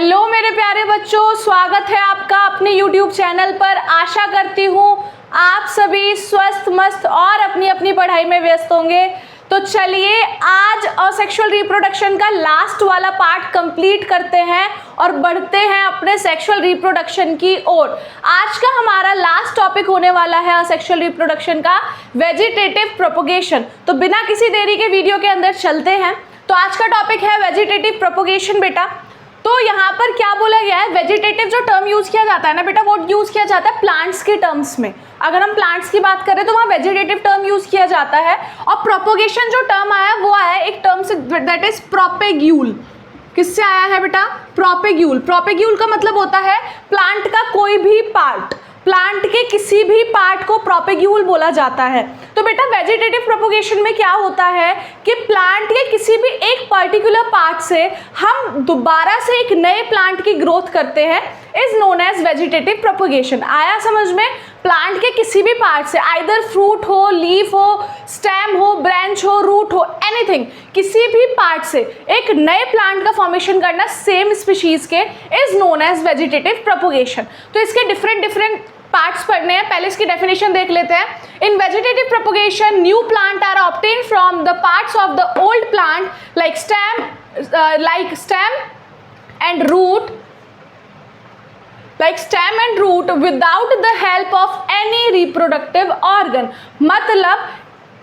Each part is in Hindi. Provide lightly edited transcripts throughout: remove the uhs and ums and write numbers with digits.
हेलो मेरे प्यारे बच्चों, स्वागत है आपका अपने YouTube चैनल पर। आशा करती हूँ आप सभी स्वस्थ मस्त और अपनी अपनी पढ़ाई में व्यस्त होंगे। तो चलिए आज असेक्सुअल रिप्रोडक्शन का लास्ट वाला पार्ट कंप्लीट करते हैं और बढ़ते हैं अपने सेक्सुअल रिप्रोडक्शन की ओर। आज का हमारा लास्ट टॉपिक होने वाला है असेक्सुअल रिप्रोडक्शन का वेजिटेटिव प्रोपोगेशन। तो बिना किसी देरी के वीडियो के अंदर चलते हैं। तो आज का टॉपिक है वेजिटेटिव प्रोपोगेशन बेटा। तो यहाँ पर क्या बोला गया है, वेजिटेटिव जो टर्म यूज किया जाता है ना बेटा, वो यूज किया जाता है प्लांट्स के टर्म्स में। अगर हम प्लांट्स की बात करें तो वहाँ वेजिटेटिव टर्म यूज किया जाता है। और प्रोपोगेशन जो टर्म आया वो आया है एक टर्म से, दैट इज प्रोपेग्यूल। किससे आया है बेटा? प्रोपेग्यूल। प्रोपेग्यूल का मतलब होता है प्लांट का कोई भी पार्ट, प्लांट के किसी भी पार्ट को प्रोपेग्यूल बोला जाता है। तो बेटा वेजिटेटिव प्रोपोगेशन में क्या होता है कि प्लांट के किसी भी एक पर्टिकुलर पार्ट से हम दोबारा से एक नए प्लांट की ग्रोथ करते हैं, is known as vegetative propagation. आया समझ में? प्लांट के किसी भी पार्ट से, आइदर फ्रूट हो, लीफ हो, स्टेम हो, ब्रांच हो, रूट हो, एनीथिंग, किसी भी पार्ट से एक नए प्लांट का फॉर्मेशन करना सेम स्पीशीज के is known as vegetative propagation. तो इसके डिफरेंट पार्ट्स पढ़ने हैं। पहले इसकी डेफिनेशन देख लेते हैं। In vegetative propagation new plant are obtained from the parts of the old plant like stem and root, without the help of any reproductive organ। मतलब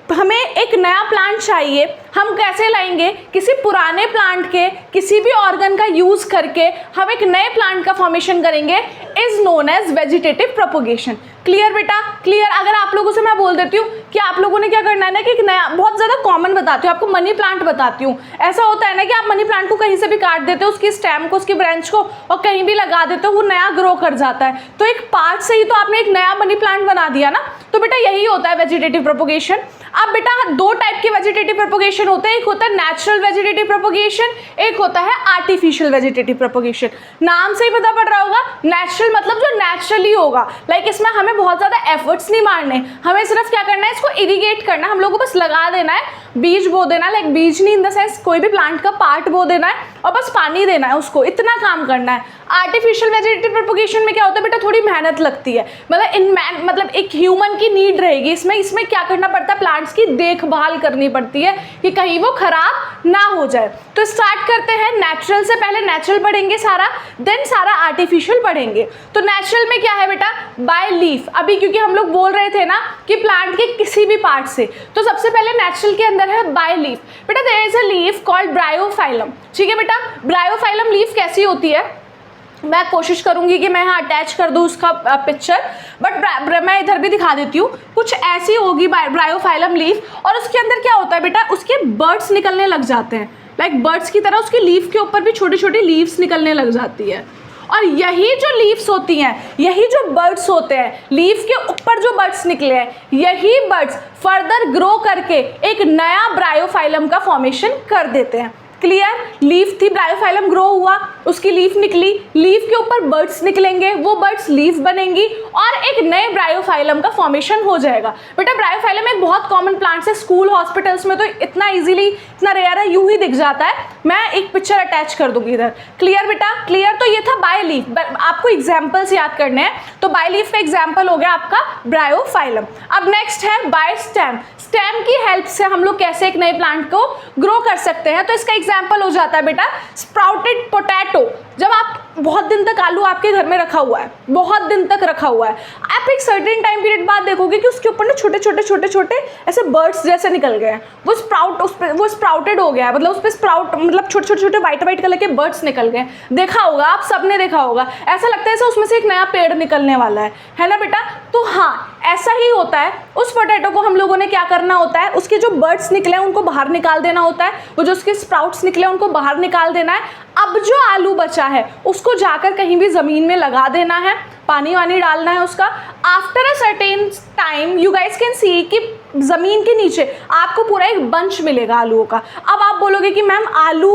हमें एक नया प्लांट चाहिए, हम कैसे लाएंगे? किसी पुराने प्लांट के किसी भी ऑर्गन का यूज करके हम एक नए प्लांट का फॉर्मेशन करेंगे, is known as vegetative propagation. Clear बेटा? क्लियर। अगर आप लोगों से मैं बोल देती हूँ कि आप लोगों ने क्या करना है ना कि एक नया, बहुत ज़्यादा कॉमन बताती हूँ आपको, मनी प्लांट बताती हूँ। ऐसा होता है ना कि आप मनी प्लांट को कहीं से भी काट देते हो, उसकी स्टेम को, उसकी ब्रांच को, और कहीं भी लगा देते हो, वो नया ग्रो कर जाता है। तो एक पार्ट से ही तो आपने एक नया मनी प्लांट बना दिया ना। तो बेटा यही होता है वेजिटेटिव प्रोपोगेशन। अब बेटा दो टाइप के वेजिटेटिव प्रोपोगेशन होते हैं, एक होता है नेचुरल वेजिटेटिव प्रोपोगेशन, एक होता है आर्टिफिशियल वेजिटेटिव प्रोपोगेशन। नाम से ही पता पड़ रहा होगा, नेचुरल मतलब जो नेचुरली होगा, लाइक इसमें हमें बहुत ज़्यादा एफर्ट्स नहीं मारने, हमें सिर्फ क्या करना है, इसको इरिगेट करना है, हम लोगों को बस लगा देना है, बीज बो देना, लाइक बीज नहीं इन द सेंस कोई भी प्लांट का पार्ट बो देना है और बस पानी देना है उसको, इतना काम करना है। आर्टिफिशियल वेजिटेटिव प्रोपोगेशन में क्या होता है बेटा, थोड़ी मेहनत लगती है, मतलब एक ह्यूमन की नीड रहेगी इसमें क्या करना पड़ता है, प्लांट्स की देखभाल करनी पड़ती है कि कहीं वो खराब ना हो जाए। तो स्टार्ट करते हैं नेचुरल से। पहले नेचुरल पढ़ेंगे सारा, देन सारा आर्टिफिशियल पढ़ेंगे। तो नेचुरल में क्या है बेटा, बाय लीफ। अभी क्योंकि हम लोग बोल रहे थे ना कि प्लांट के किसी भी पार्ट से, तो सबसे पहले नेचुरल के अंदर है बाय लीफ। बेटा there is a leaf called bryophyllum. ठीक है बेटा, ब्रायोफाइलम लीफ कैसी होती है, मैं कोशिश करूंगी कि मैं यहाँ अटैच कर दूँ उसका पिक्चर, बट मैं इधर भी दिखा देती हूँ। कुछ ऐसी होगी ब्रायोफाइलम लीफ, और उसके अंदर क्या होता है बेटा, उसके बर्ड्स निकलने लग जाते हैं, लाइक बर्ड्स की तरह उसकी लीफ के ऊपर भी छोटी छोटी लीव्स निकलने लग जाती है। और यही जो लीव्स होती हैं, यही जो बर्ड्स होते हैं, लीफ के ऊपर जो बर्ड्स निकले हैं, यही बर्ड्स फर्दर ग्रो करके एक नया ब्रायोफाइलम का फॉर्मेशन कर देते हैं। क्लियर? लीफ थी, ब्रायोफाइलम ग्रो हुआ, उसकी लीफ निकली, लीफ के ऊपर बर्ड्स निकलेंगे, वो बर्ड्स लीफ बनेंगी और एक नए ब्रायोफाइलम का फॉर्मेशन हो जाएगा। बेटा ब्रायोफाइलम एक बहुत कॉमन प्लांट है, स्कूल हॉस्पिटल्स में तो इतना इजीली, इतना रेयर है, यूं ही दिख जाता है। मैं एक पिक्चर अटैच कर दूंगी इधर। क्लियर बेटा? क्लियर। तो ये था बाय लीफ, आपको एग्जाम्पल्स याद करने हैं। तो बाय लीफ का एग्जाम्पल हो गया आपका ब्रायोफाइलम। अब नेक्स्ट है बाय स्टेम। स्टेम की हेल्प से हम लोग कैसे एक नए प्लांट को ग्रो कर सकते हैं, तो इसका एग्जाम्पल हो जाता है बेटा स्प्राउटेड पोटैटो। जब आप बहुत दिन तक आलू आपके घर में रखा हुआ है, बहुत दिन तक रखा हुआ है, आप एक सर्टेन टाइम पीरियड बाद देखोगे कि उसके ऊपर ना छोटे छोटे ऐसे बर्ड्स जैसे निकल गए हैं, वो स्प्राउटेड हो गया है, मतलब उस पर स्प्राउट, मतलब छोटे छोटे वाइट कलर के बर्ड्स निकल गए। देखा होगा, आप सबने देखा होगा, ऐसा लगता है जैसे उसमें से एक नया पेड़ निकलने वाला है ना बेटा? तो हाँ, ऐसा ही होता है। उस पोटैटो को हम लोगों ने क्या करना होता है, उसके जो बर्ड्स निकले हैं उनको बाहर निकाल देना होता है, वो जो उसके स्प्राउट्स निकले हैं उनको बाहर निकाल देना है। अब जो आलू बचा है उसको जाकर कहीं भी ज़मीन में लगा देना है, पानी वानी डालना है उसका। After a certain time you guys can see कि ज़मीन के नीचे आपको पूरा एक बंच मिलेगा आलूओं का। अब आप बोलोगे कि मैम आलू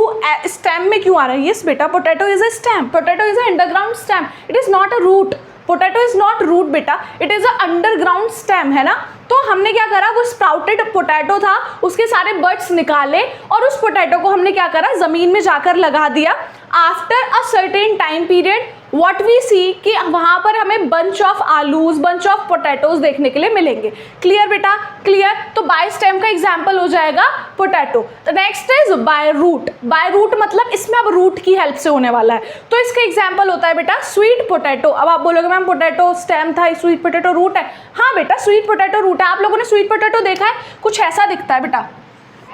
स्टेम में क्यों आ रहा है? यस बेटा, potato is a stem, potato is a underground stem, it is not a root. Potato is not root बेटा, it is a underground stem, है ना। तो हमने क्या करा, वो स्प्राउटेड पोटैटो था, उसके सारे बर्ड्स निकाले और उस पोटैटो को हमने क्या करा, जमीन में जाकर लगा दिया। After a certain time period what we see कि वहाँ पर हमें बंच ऑफ आलूज, बंच ऑफ पोटैटोज देखने के लिए मिलेंगे। क्लियर बेटा, क्लियर। तो बाय स्टेम का एग्जाम्पल हो जाएगा potato. Next is by root. By root मतलब इसमें अब रूट की हेल्प से होने वाला है, तो इसका एग्जाम्पल होता है बेटा स्वीट पोटैटो। अब आप बोलोगे मैम पोटैटो स्टेम था, स्वीट पोटैटो रूट है। हाँ बेटा, स्वीट पोटैटो रूट है। आप लोगों ने स्वीट पोटैटो देखा है, कुछ ऐसा दिखता है बेटा,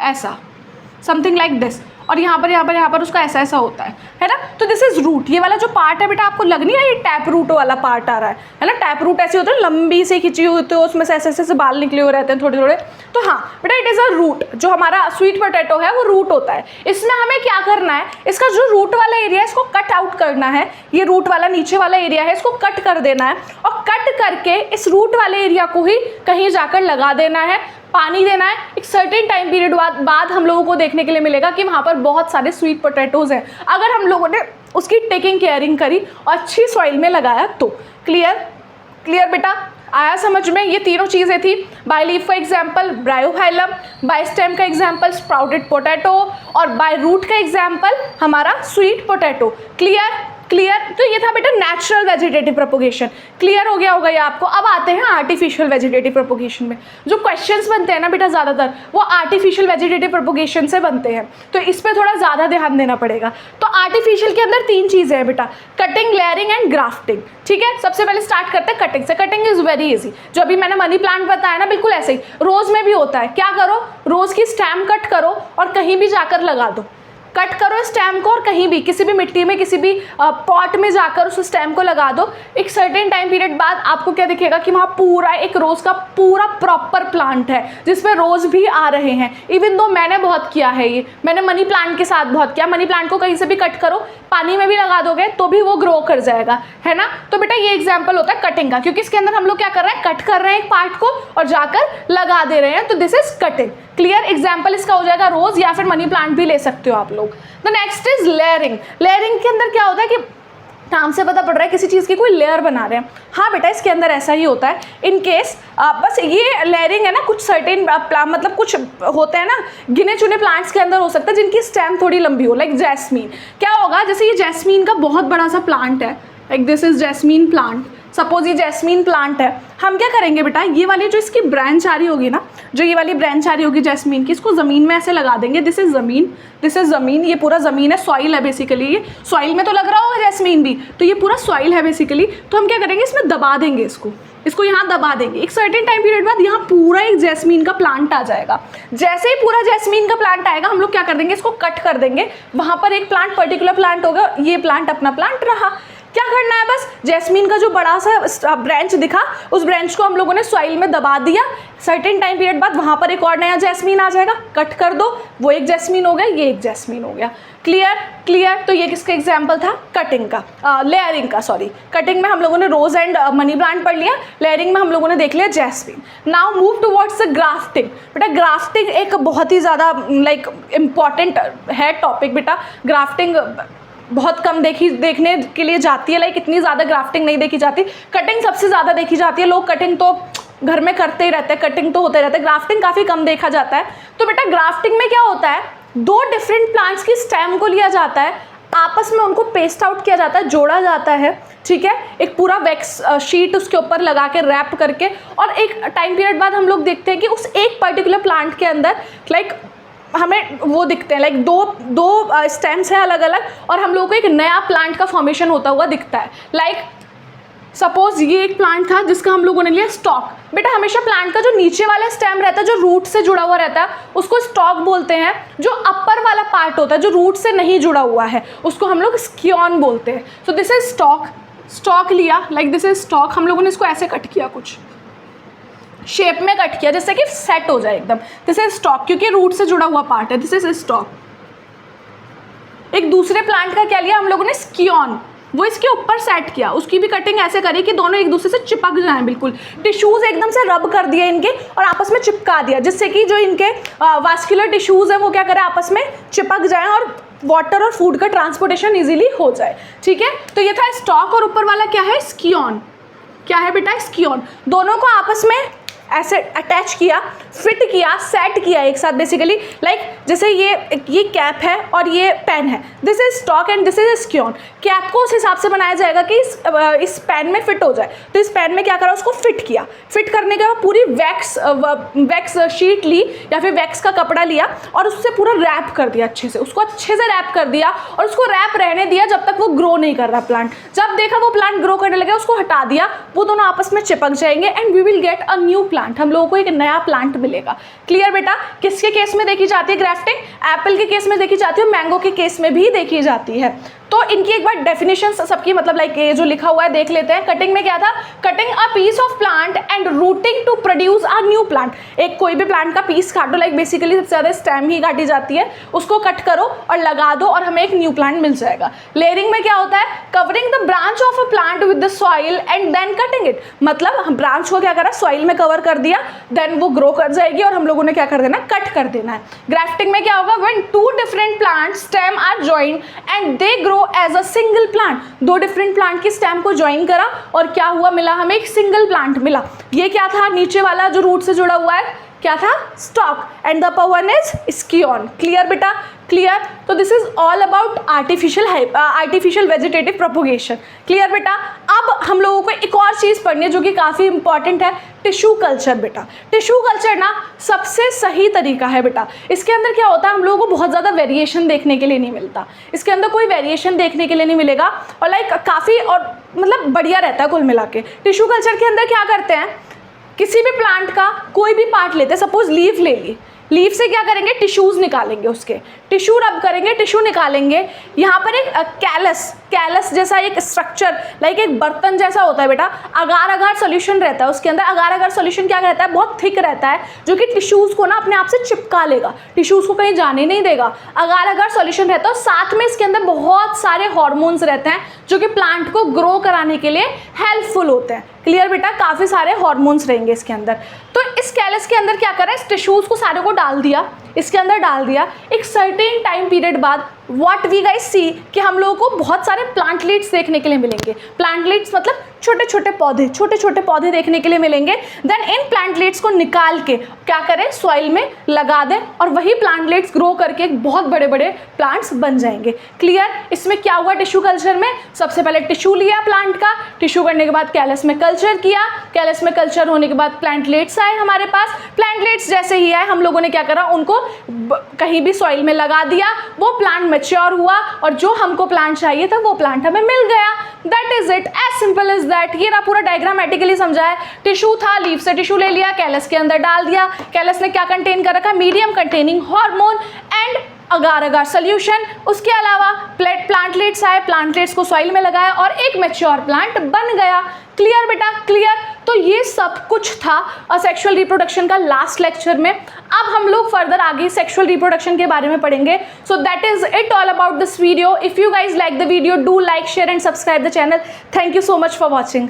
ऐसा, समथिंग लाइक दिस, और यहाँ पर उसका ऐसा होता है ना। तो दिस इज रूट। ये वाला जो पार्ट है बेटा, आपको लग नहीं रहा ये टैप रूट वाला पार्ट आ रहा है ना। टैप रूट ऐसे होता है, लंबी से खिंची हुई होती है, उसमें से ऐसे बाल निकले हुए रहते हैं थोड़े थोड़े। तो हाँ बेटा, इट इज़ अ रूट। जो हमारा स्वीट पोटैटो है वो रूट होता है। इसमें हमें क्या करना है, इसका जो रूट वाला एरिया है इसको कट आउट करना है। ये रूट वाला नीचे वाला एरिया है, इसको कट कर देना है और कट करके इस रूट वाले एरिया को ही कहीं जाकर लगा देना है, पानी देना है। एक सर्टेन टाइम पीरियड बाद हम लोगों को देखने के लिए मिलेगा कि वहाँ पर बहुत सारे स्वीट पोटैटोज हैं, अगर हम लोगों ने उसकी टेकिंग केयरिंग करी और अच्छी सॉइल में लगाया तो। क्लियर, क्लियर बेटा, आया समझ में। ये तीनों चीज़ें थी। बाय लीफ का एग्जाम्पल ब्रायोफाइलम, बाय स्टेम का एग्जाम्पल स्प्राउटेड पोटैटो और बाय रूट का एग्जाम्पल हमारा स्वीट पोटैटो। Clear, clear. तो ये था बेटा नेचुरल वेजिटेटिव प्रोपोगेशन। क्लियर हो गया होगा ये आपको। अब आते हैं आर्टिफिशियल वेजिटेटिव प्रोपोगेशन में। जो क्वेश्चंस बनते हैं ना बेटा ज़्यादातर वो आर्टिफिशियल वेजिटेटिव प्रोपोगेशन से बनते हैं, तो इस पर थोड़ा ज़्यादा ध्यान देना पड़ेगा। तो आर्टिफिशियल के अंदर 3 चीज़ें हैं बेटा, कटिंग, लेयरिंग एंड ग्राफ्टिंग। ठीक है, सबसे पहले स्टार्ट करते हैं कटिंग से। Cutting is very easy. जो अभी मैंने मनी प्लांट बताया ना, बिल्कुल ऐसे ही रोज़ में भी होता है। क्या करो, रोज़ की स्टेम कट करो और कहीं भी जाकर लगा दो। कट करो स्टेम को और कहीं भी, किसी भी मिट्टी में, किसी भी पॉट में जाकर उस स्टेम को लगा दो। एक सर्टेन टाइम पीरियड बाद आपको क्या दिखेगा कि वहाँ पूरा एक रोज़ का पूरा प्रॉपर प्लांट है जिसमें रोज़ भी आ रहे हैं। इवन दो मैंने बहुत किया है, ये मैंने मनी प्लांट के साथ बहुत किया। मनी प्लांट को कहीं से भी कट करो, पानी में भी लगा दोगे तो भी वो ग्रो कर जाएगा, है ना। तो बेटा ये एग्जाम्पल होता है कटिंग का, क्योंकि इसके अंदर हम लोग क्या कर रहे हैं, कट कर रहे हैं एक पार्ट को और जाकर लगा दे रहे हैं, तो this is cutting. Clear, example इसका हो जाएगा रोज या फिर मनी प्लांट भी ले सकते हो आप लोग। The next is layering. Layering के अंदर क्या होता है कि नाम से पता पड़ रहा है किसी चीज़ की कोई लेयर बना रहे हैं। हाँ बेटा, इसके अंदर ऐसा ही होता है। इन केस बस ये लेयरिंग है ना, कुछ सर्टेन मतलब कुछ होते हैं ना गिने चुने प्लांट्स के अंदर हो सकता है जिनकी स्टेम थोड़ी लंबी हो, लाइक जैस्मीन। क्या होगा, जैसे ये जैस्मीन का बहुत बड़ा सा प्लांट है, like this is jasmine plant. Suppose ये जैस्मीन प्लांट है, हम क्या करेंगे बेटा, ये वाली जो इसकी ब्रांच आ रही होगी ना, जो ये वाली ब्रांच आ रही होगी जैस्मीन की, इसको ज़मीन में ऐसे लगा देंगे। दिस इज ज़मीन, दिस इज ज़मीन, ये पूरा ज़मीन है, सॉइल है बेसिकली। ये सॉइल में तो लग रहा होगा जैस्मीन भी, तो ये पूरा सॉइल है बेसिकली। तो हम क्या करेंगे, इसमें दबा देंगे, इसको यहाँ दबा देंगे। एक सर्टेन टाइम पीरियड बाद यहाँ पूरा एक जैस्मीन का प्लांट आ जाएगा। जैसे ही पूरा जैस्मीन का प्लांट आएगा, हम लोग क्या कर देंगे, इसको कट कर देंगे। वहाँ पर एक प्लांट, पर्टिकुलर प्लांट होगा, ये प्लांट अपना प्लांट रहा। क्या करना है, बस जैस्मीन का जो बड़ा सा ब्रांच दिखा, उस ब्रांच को हम लोगों ने सॉइल में दबा दिया। सर्टेन टाइम पीरियड बाद वहाँ पर एक और नया जैस्मीन आ जाएगा, कट कर दो, वो एक जैस्मीन हो गया, ये एक जैस्मीन हो गया। Clear, clear. तो ये किसका एग्जाम्पल था, कटिंग का, लेयरिंग का, सॉरी। कटिंग में हम लोगों ने रोज एंड मनी प्लांट पढ़ लिया, लेयरिंग में हम लोगों ने देख लिया jasmine. Now move towards the grafting. बेटा ग्राफ्टिंग एक बहुत ही ज़्यादा लाइक इम्पॉर्टेंट है टॉपिक बेटा। ग्राफ्टिंग बहुत कम देखने के लिए जाती है, लाइक इतनी ज़्यादा ग्राफ्टिंग नहीं देखी जाती। कटिंग सबसे ज़्यादा देखी जाती है, लोग कटिंग तो घर में करते ही रहते हैं, कटिंग तो होते रहते हैं, ग्राफ्टिंग काफ़ी कम देखा जाता है। तो बेटा ग्राफ्टिंग में क्या होता है, 2 डिफरेंट प्लांट्स की स्टेम को लिया जाता है, आपस में उनको पेस्ट आउट किया जाता है, जोड़ा जाता है। ठीक है, एक पूरा वैक्स शीट उसके ऊपर लगा के रैप करके, और एक टाइम पीरियड बाद हम लोग देखते हैं कि उस एक पर्टिकुलर प्लांट के अंदर लाइक हमें वो दिखते हैं, लाइक दो स्टेम्स हैं अलग अलग, और हम लोगों को एक नया प्लांट का फॉर्मेशन होता हुआ दिखता है। लाइक सपोज ये एक प्लांट था जिसका हम लोगों ने लिया स्टॉक। बेटा हमेशा प्लांट का जो नीचे वाला स्टेम रहता है, जो रूट से जुड़ा हुआ रहता है, उसको स्टॉक बोलते हैं। जो अपर वाला पार्ट होता है, जो रूट से नहीं जुड़ा हुआ है, उसको हम लोग स्कियॉन बोलते हैं। So this is stock. Stock लिया, लाइक दिस इज स्टॉक। हम लोगों ने इसको ऐसे कट किया, कुछ शेप में कट किया जिससे कि सेट हो जाए एकदम। दिस इज स्टॉक, क्योंकि रूट से जुड़ा हुआ पार्ट है। This is stock. एक दूसरे प्लांट का क्या लिया हम लोगों ने, स्कियॉन। वो इसके ऊपर सेट किया, उसकी भी कटिंग ऐसे करी कि दोनों एक दूसरे से चिपक जाएं, बिल्कुल टिश्यूज एकदम से रब कर दिए इनके और आपस में चिपका दिया, जिससे कि जो इनके वास्कुलर टिश्यूज है वो क्या करें, आपस में चिपक जाएं और वाटर और फूड का ट्रांसपोर्टेशन इजीली हो जाए। ठीक है, तो ये था स्टॉक, और ऊपर वाला क्या है, स्कियॉन। क्या है बेटा, स्कियोन। दोनों को आपस में ऐसे अटैच किया, फिट किया, सेट किया एक साथ बेसिकली। लाइक जैसे ये कैप है और ये पेन है, this is stock and this is scion. Cap को उस हिसाब से बनाया जाएगा कि इस पेन में फिट हो जाए। तो इस पेन में क्या करा, उसको फिट किया। फिट करने के बाद पूरी वैक्स शीट ली या फिर वैक्स का कपड़ा लिया और उससे पूरा रैप कर दिया अच्छे से, उसको अच्छे से रैप कर दिया और उसको रैप रहने दिया जब तक वो ग्रो नहीं कर रहा प्लांट। जब देखा वो प्लांट ग्रो करने लगा, उसको हटा दिया, वो दोनों आपस में चिपक जाएंगे and we will get a new plant. हम लोगों को एक नया प्लांट मिलेगा। क्लियर बेटा? किसके केस में देखी जाती है ग्राफ्टिंग? एप्पल के केस में देखी जाती है, मैंगो के केस में भी देखी जाती है। तो इनकी एक बार डेफिनेशन सबकी मतलब लाइक ये जो लिखा हुआ है देख लेते हैं। कटिंग में क्या था, cutting a piece of plant and rooting to produce a new plant. एक कोई भी प्लांट का पीस काटो, लाइक बेसिकली सबसे ज़्यादा स्टेम ही काटी जाती है, उसको कट करो और लगा दो और हमें एक न्यू प्लांट मिल जाएगा। लेयरिंग में क्या होता है, covering the branch of a plant with the soil and then cutting it. मतलब हम ब्रांच को क्या करा, सॉइल में कवर कर दिया, देन वो ग्रो कर जाएगी और हम लोगों ने क्या कर देना, कट कर देना है। ग्राफ्टिंग में क्या होगा, when two different plant stem are joined and they grow as a single plant. दो डिफरेंट प्लांट की स्टेम को ज्वाइन करा और क्या हुआ, मिला हमें एक सिंगल प्लांट मिला। ये क्या था, नीचे वाला जो रूट से जुड़ा हुआ है क्या था, stock, and the upper one is scion. Clear बेटा? क्लियर? तो this is all about artificial vegetative propagation. Clear बेटा? अब हम लोगों को एक और चीज़ पढ़नी है जो कि काफ़ी इंपॉर्टेंट है, टिश्यू कल्चर। बेटा टिश्यू कल्चर ना सबसे सही तरीका है बेटा। इसके अंदर क्या होता है, हम लोगों को बहुत ज़्यादा वेरिएशन देखने के लिए नहीं मिलता, इसके अंदर कोई वेरिएशन देखने के लिए नहीं मिलेगा और लाइक काफ़ी और मतलब बढ़िया रहता है कुल मिला के। टिश्यू कल्चर के अंदर क्या करते हैं, किसी भी प्लांट का कोई भी पार्ट लेते हैं, सपोज लीफ ले ली, लीफ से क्या करेंगे, टिश्यूज़ निकालेंगे, उसके टिश्यू रब करेंगे, टिश्यू निकालेंगे। यहाँ पर एक कैलस जैसा एक स्ट्रक्चर लाइक एक बर्तन जैसा होता है बेटा, अगार अगार सोल्यूशन रहता है उसके अंदर। अगार अगार सोल्यूशन क्या रहता है, बहुत थिक रहता है, जो कि टिश्यूज़ को ना अपने आप से चिपका लेगा, टिश्यूज़ को कहीं जाने नहीं देगा। अगार अगार सोल्यूशन रहता है और साथ में इसके अंदर बहुत सारे हॉर्मोन्स रहते हैं जो कि प्लांट को ग्रो कराने के लिए हेल्पफुल होते हैं। क्लियर बेटा? काफ़ी सारे हॉर्मोन्स रहेंगे इसके अंदर। तो इस कैलस के अंदर क्या करा, इस टिश्यूज़ को सारे को डाल दिया, इसके अंदर डाल दिया। एक सर्टेन टाइम पीरियड बाद व्हाट वी गाइस सी कि हम लोगों को बहुत सारे प्लांटलेट्स देखने के लिए मिलेंगे। प्लांटलेट्स मतलब छोटे छोटे पौधे देखने के लिए मिलेंगे। देन इन प्लांटलेट्स को निकाल के क्या करें, सॉइल में लगा दें और वही प्लांटलेट्स ग्रो करके बहुत बड़े बड़े प्लांट्स बन जाएंगे। क्लियर? इसमें क्या हुआ टिश्यू कल्चर में, सबसे पहले टिश्यू लिया प्लांट का, टिश्यू करने के बाद कैलस में कल्चर किया, कैलस में कल्चर होने के बाद प्लांटलेट्स आए हमारे पास। प्लांटलेट्स जैसे ही आए हम लोगों ने क्या करा, उनको कहीं भी सॉइल में लगा दिया, वो प्लांट मैच्योर हुआ और जो हमको प्लांट चाहिए था वो प्लांट हमें मिल गया। That is it, as simple is that. ये ना पूरा डायग्रामेटिकली समझा है। टिश्यू था, लीफ से टिश्यू ले लिया, कैलस के अंदर डाल दिया, कैलस ने क्या कंटेन कर रखा, medium containing hormone and agar agar solution. उसके अलावा प्लांटलेट्स आए, प्लांटलेट्स को सॉइल में लगाया और एक मैच्योर प्लांट बन गया। क्लियर बेटा? क्लियर? तो ये सब कुछ था असेक्सुअल रिप्रोडक्शन का लास्ट लेक्चर में। अब हम लोग फर्दर आगे सेक्सुअल रिप्रोडक्शन के बारे में पढ़ेंगे। So that is it all about this video. If you guys like the video, do like, share and subscribe the channel. Thank you so much for watching.